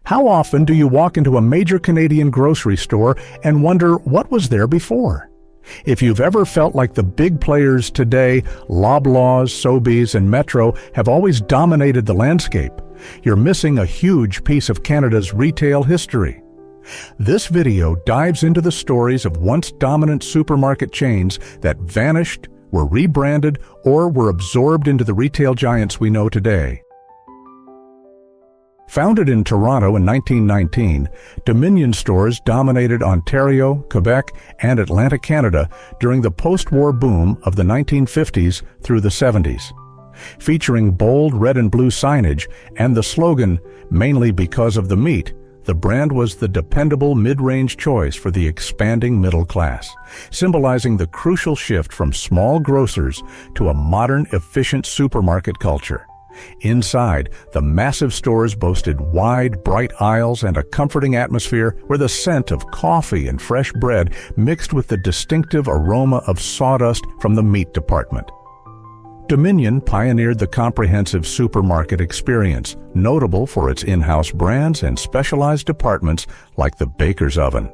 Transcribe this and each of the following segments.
How often do you walk into a major Canadian grocery store and wonder what was there before? If you've ever felt like the big players today, Loblaws, Sobeys, and Metro, have always dominated the landscape, you're missing a huge piece of Canada's retail history. This video dives into the stories of once dominant supermarket chains that vanished, were rebranded, or were absorbed into the retail giants we know today. Founded in Toronto in 1919, Dominion stores dominated Ontario, Quebec, and Atlantic Canada during the post-war boom of the 1950s through the 70s. Featuring bold red and blue signage and the slogan, "Mainly because of the meat," the brand was the dependable mid-range choice for the expanding middle class, symbolizing the crucial shift from small grocers to a modern, efficient supermarket culture. Inside, the massive stores boasted wide, bright aisles and a comforting atmosphere where the scent of coffee and fresh bread mixed with the distinctive aroma of sawdust from the meat department. Dominion pioneered the comprehensive supermarket experience, notable for its in-house brands and specialized departments like the baker's oven.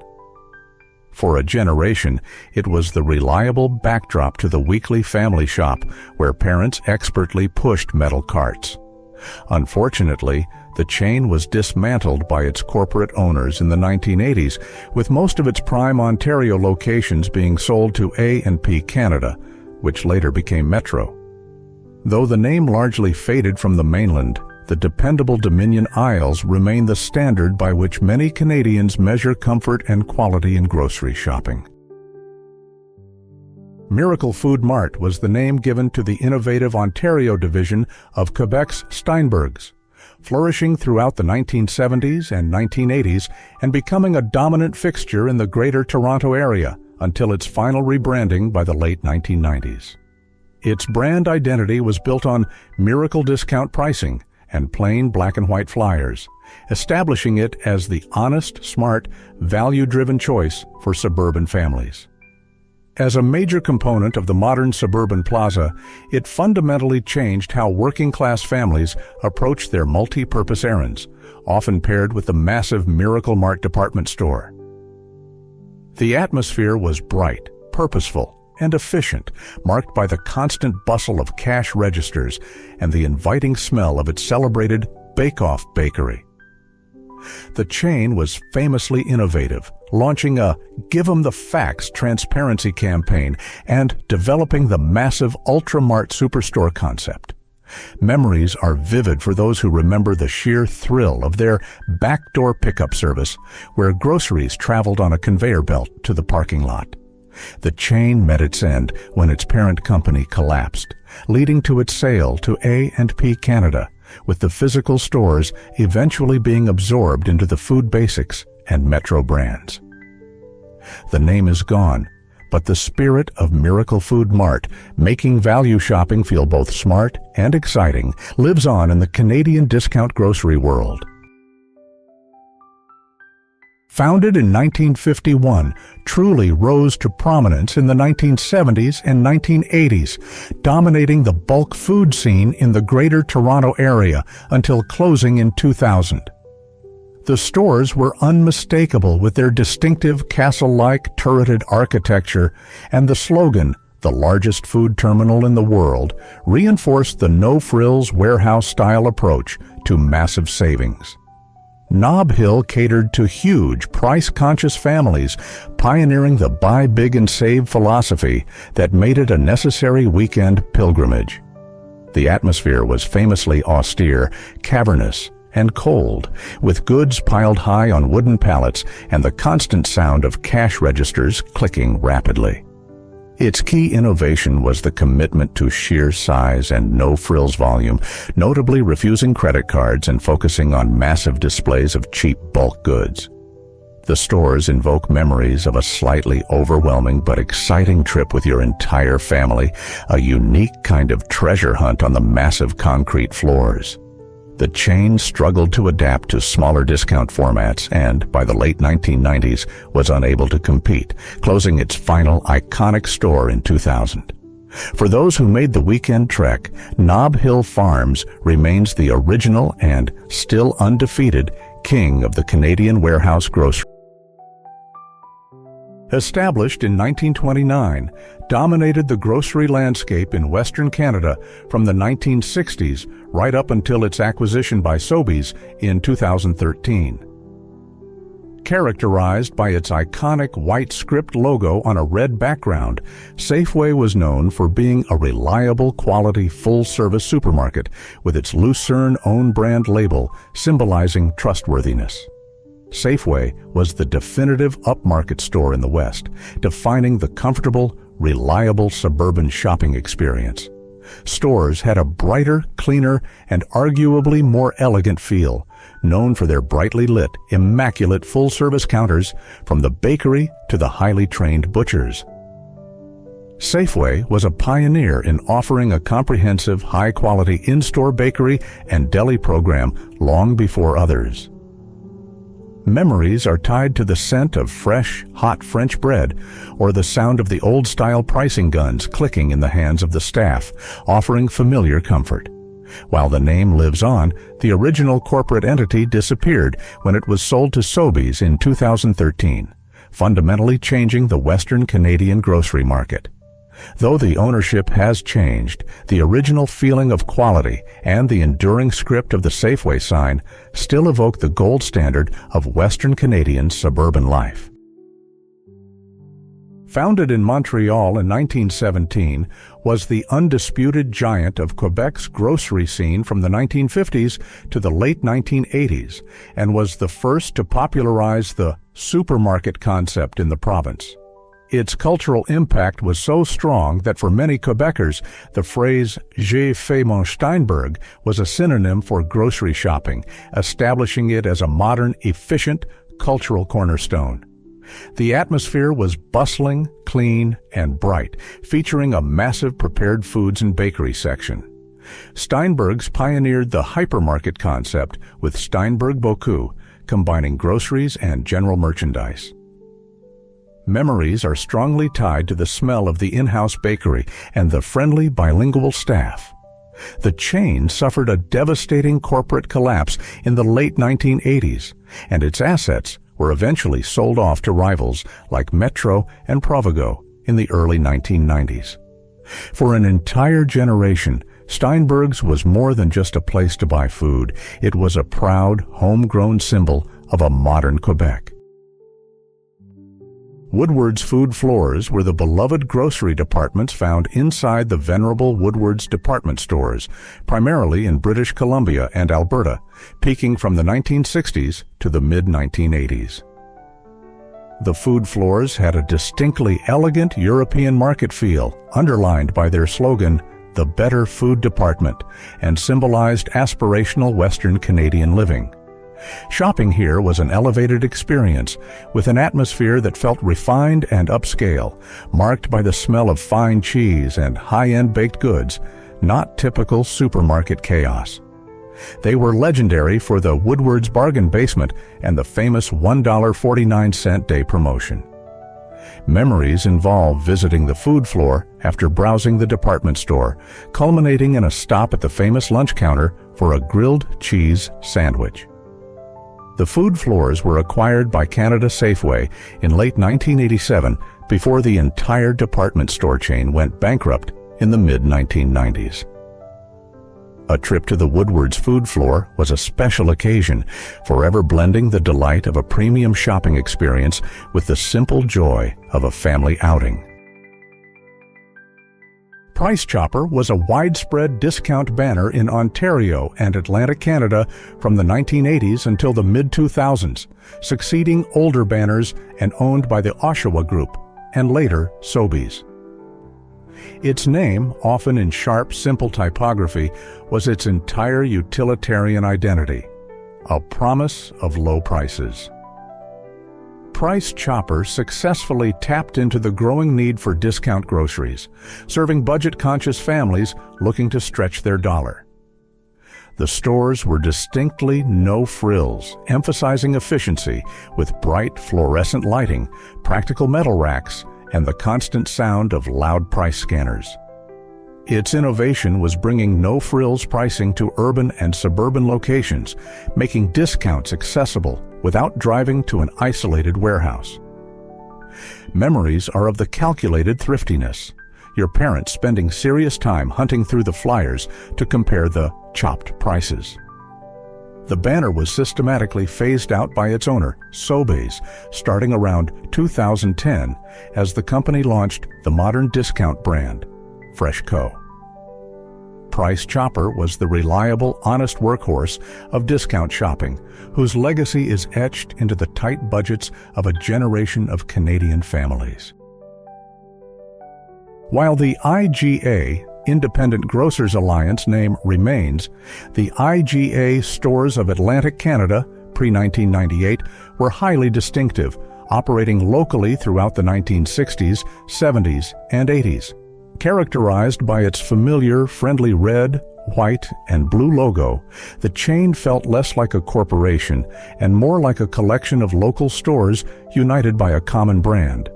For a generation, it was the reliable backdrop to the weekly family shop where parents expertly pushed metal carts. Unfortunately, the chain was dismantled by its corporate owners in the 1980s, with most of its prime Ontario locations being sold to A&P Canada, which later became Metro. Though the name largely faded from the mainland, the dependable Dominion aisles remain the standard by which many Canadians measure comfort and quality in grocery shopping. Miracle Food Mart was the name given to the innovative Ontario division of Quebec's Steinbergs, flourishing throughout the 1970s and 1980s and becoming a dominant fixture in the Greater Toronto Area until its final rebranding by the late 1990s. Its brand identity was built on miracle discount pricing and plain black and white flyers, establishing it as the honest, smart, value-driven choice for suburban families. As a major component of the modern suburban plaza, it fundamentally changed how working-class families approached their multi-purpose errands, often paired with the massive Miracle Mart department store. The atmosphere was bright, purposeful, and efficient, marked by the constant bustle of cash registers and the inviting smell of its celebrated bake-off bakery. The chain was famously innovative, launching a "Give 'em the Facts" transparency campaign and developing the massive Ultra-Mart Superstore concept. Memories are vivid for those who remember the sheer thrill of their backdoor pickup service, where groceries traveled on a conveyor belt to the parking lot. The chain met its end when its parent company collapsed, leading to its sale to A&P Canada, with the physical stores eventually being absorbed into the Food Basics and Metro brands. The name is gone, but the spirit of Miracle Food Mart, making value shopping feel both smart and exciting, lives on in the Canadian discount grocery world. Founded in 1951, Truly rose to prominence in the 1970s and 1980s, dominating the bulk food scene in the Greater Toronto Area until closing in 2000. The stores were unmistakable with their distinctive castle-like turreted architecture, and the slogan, "The largest food terminal in the world," reinforced the no-frills warehouse-style approach to massive savings. Nob Hill catered to huge, price-conscious families, pioneering the buy big and save philosophy that made it a necessary weekend pilgrimage. The atmosphere was famously austere, cavernous, and cold, with goods piled high on wooden pallets and the constant sound of cash registers clicking rapidly. Its key innovation was the commitment to sheer size and no-frills volume, notably refusing credit cards and focusing on massive displays of cheap bulk goods. The stores invoke memories of a slightly overwhelming but exciting trip with your entire family, a unique kind of treasure hunt on the massive concrete floors. The chain struggled to adapt to smaller discount formats and, by the late 1990s, was unable to compete, closing its final iconic store in 2000. For those who made the weekend trek, Nob Hill Farms remains the original and still undefeated king of the Canadian warehouse grocery. Established in 1929, dominated the grocery landscape in Western Canada from the 1960s right up until its acquisition by Sobeys in 2013. Characterized by its iconic white script logo on a red background, Safeway was known for being a reliable, quality, full-service supermarket with its Lucerne own-brand label symbolizing trustworthiness. Safeway was the definitive upmarket store in the West, defining the comfortable, reliable suburban shopping experience. Stores had a brighter, cleaner, and arguably more elegant feel, known for their brightly lit, immaculate full-service counters from the bakery to the highly trained butchers. Safeway was a pioneer in offering a comprehensive, high-quality in-store bakery and deli program long before others. Memories are tied to the scent of fresh, hot French bread or the sound of the old-style pricing guns clicking in the hands of the staff, offering familiar comfort. While the name lives on, the original corporate entity disappeared when it was sold to Sobeys in 2013, fundamentally changing the Western Canadian grocery market. Though the ownership has changed, the original feeling of quality and the enduring script of the Safeway sign still evoke the gold standard of Western Canadian suburban life. Founded in Montreal in 1917, was the undisputed giant of Quebec's grocery scene from the 1950s to the late 1980s, and was the first to popularize the supermarket concept in the province. Its cultural impact was so strong that for many Quebecers, the phrase "J'ai fait mon Steinberg" was a synonym for grocery shopping, establishing it as a modern, efficient, cultural cornerstone. The atmosphere was bustling, clean, and bright, featuring a massive prepared foods and bakery section. Steinberg's pioneered the hypermarket concept with Steinberg Beaucoup, combining groceries and general merchandise. Memories are strongly tied to the smell of the in-house bakery and the friendly bilingual staff. The chain suffered a devastating corporate collapse in the late 1980s, and its assets were eventually sold off to rivals like Metro and Provigo in the early 1990s. For an entire generation, Steinberg's was more than just a place to buy food. It was a proud, homegrown symbol of a modern Quebec. Woodwards food floors were the beloved grocery departments found inside the venerable Woodwards department stores, primarily in British Columbia and Alberta, peaking from the 1960s to the mid-1980s. The food floors had a distinctly elegant European market feel, underlined by their slogan, "The Better Food Department," and symbolized aspirational Western Canadian living. Shopping here was an elevated experience, with an atmosphere that felt refined and upscale, marked by the smell of fine cheese and high-end baked goods, not typical supermarket chaos. They were legendary for the Woodwards bargain basement and the famous $1.49 day promotion. Memories involve visiting the food floor after browsing the department store, culminating in a stop at the famous lunch counter for a grilled cheese sandwich. The food floors were acquired by Canada Safeway in late 1987 before the entire department store chain went bankrupt in the mid-1990s. A trip to the Woodwards food floor was a special occasion, forever blending the delight of a premium shopping experience with the simple joy of a family outing. Price Chopper was a widespread discount banner in Ontario and Atlantic Canada from the 1980s until the mid-2000s, succeeding older banners and owned by the Oshawa Group, and later Sobeys. Its name, often in sharp, simple typography, was its entire utilitarian identity, a promise of low prices. Price Chopper successfully tapped into the growing need for discount groceries, serving budget-conscious families looking to stretch their dollar. The stores were distinctly no frills, emphasizing efficiency with bright fluorescent lighting, practical metal racks, and the constant sound of loud price scanners. Its innovation was bringing no-frills pricing to urban and suburban locations, making discounts accessible without driving to an isolated warehouse. Memories are of the calculated thriftiness, your parents spending serious time hunting through the flyers to compare the chopped prices. The banner was systematically phased out by its owner, Sobeys, starting around 2010 as the company launched the modern discount brand, FreshCo. Price Chopper was the reliable, honest workhorse of discount shopping, whose legacy is etched into the tight budgets of a generation of Canadian families. While the IGA, Independent Grocers Alliance name remains, the IGA stores of Atlantic Canada, pre-1998, were highly distinctive, operating locally throughout the 1960s, 70s, and 80s. Characterized by its familiar, friendly red, white, and blue logo, the chain felt less like a corporation and more like a collection of local stores united by a common brand.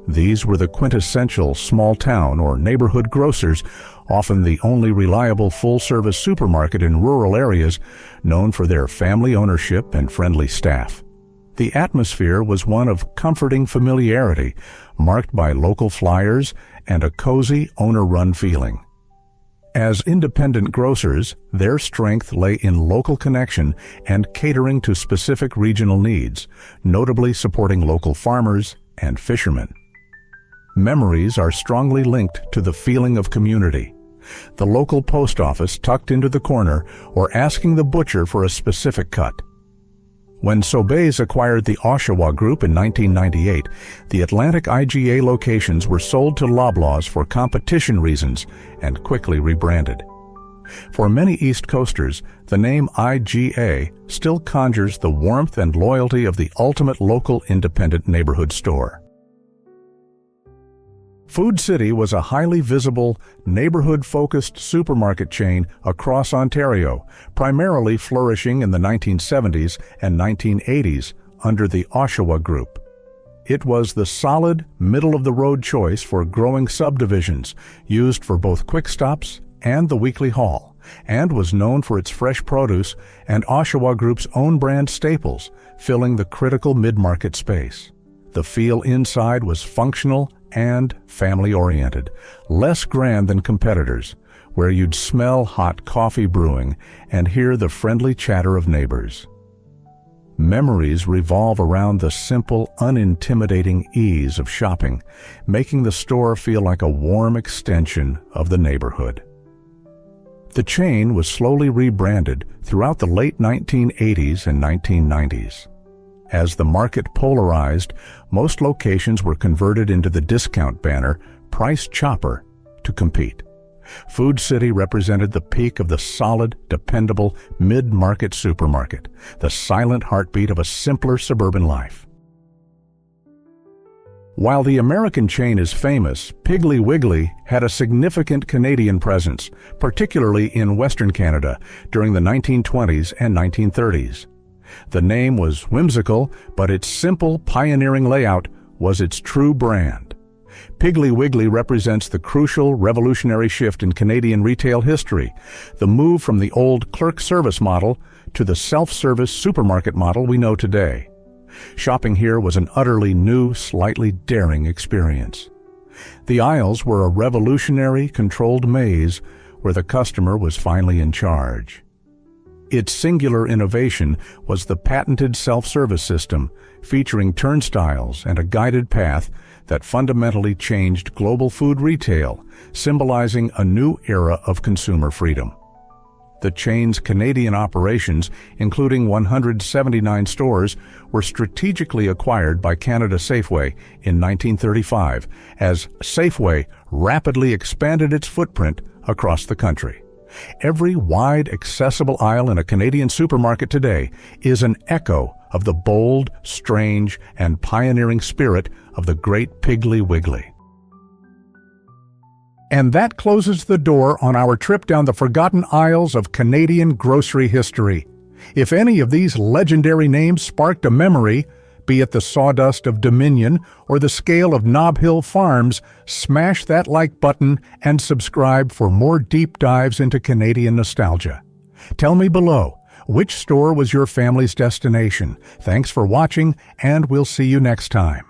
These were the quintessential small-town or neighborhood grocers, often the only reliable full-service supermarket in rural areas, known for their family ownership and friendly staff. The atmosphere was one of comforting familiarity, marked by local flyers and a cozy, owner-run feeling. As independent grocers, their strength lay in local connection and catering to specific regional needs, notably supporting local farmers and fishermen. Memories are strongly linked to the feeling of community. The local post office tucked into the corner or asking the butcher for a specific cut. When Sobeys acquired the Oshawa Group in 1998, the Atlantic IGA locations were sold to Loblaws for competition reasons and quickly rebranded. For many East Coasters, the name IGA still conjures the warmth and loyalty of the ultimate local independent neighborhood store. Food City was a highly visible, neighborhood-focused supermarket chain across Ontario, primarily flourishing in the 1970s and 1980s under the Oshawa Group. It was the solid, middle-of-the-road choice for growing subdivisions, used for both quick stops and the weekly haul, and was known for its fresh produce and Oshawa Group's own brand staples, filling the critical mid-market space. The feel inside was functional and family-oriented, less grand than competitors, where you'd smell hot coffee brewing and hear the friendly chatter of neighbors. Memories revolve around the simple, unintimidating ease of shopping, making the store feel like a warm extension of the neighborhood. The chain was slowly rebranded throughout the late 1980s and 1990s. As the market polarized, most locations were converted into the discount banner, Price Chopper, to compete. Food City represented the peak of the solid, dependable, mid-market supermarket, the silent heartbeat of a simpler suburban life. While the American chain is famous, Piggly Wiggly had a significant Canadian presence, particularly in Western Canada, during the 1920s and 1930s. The name was whimsical, but its simple, pioneering layout was its true brand. Piggly Wiggly represents the crucial, revolutionary shift in Canadian retail history, the move from the old clerk service model to the self-service supermarket model we know today. Shopping here was an utterly new, slightly daring experience. The aisles were a revolutionary, controlled maze where the customer was finally in charge. Its singular innovation was the patented self-service system, featuring turnstiles and a guided path that fundamentally changed global food retail, symbolizing a new era of consumer freedom. The chain's Canadian operations, including 179 stores, were strategically acquired by Canada Safeway in 1935, as Safeway rapidly expanded its footprint across the country. Every wide, accessible aisle in a Canadian supermarket today is an echo of the bold, strange, and pioneering spirit of the great Piggly Wiggly. And that closes the door on our trip down the forgotten aisles of Canadian grocery history. If any of these legendary names sparked a memory, Be it the sawdust of Dominion or the scale of Nob Hill Farms, smash that like button and subscribe for more deep dives into Canadian nostalgia. Tell me below, which store was your family's destination? Thanks for watching, and we'll see you next time.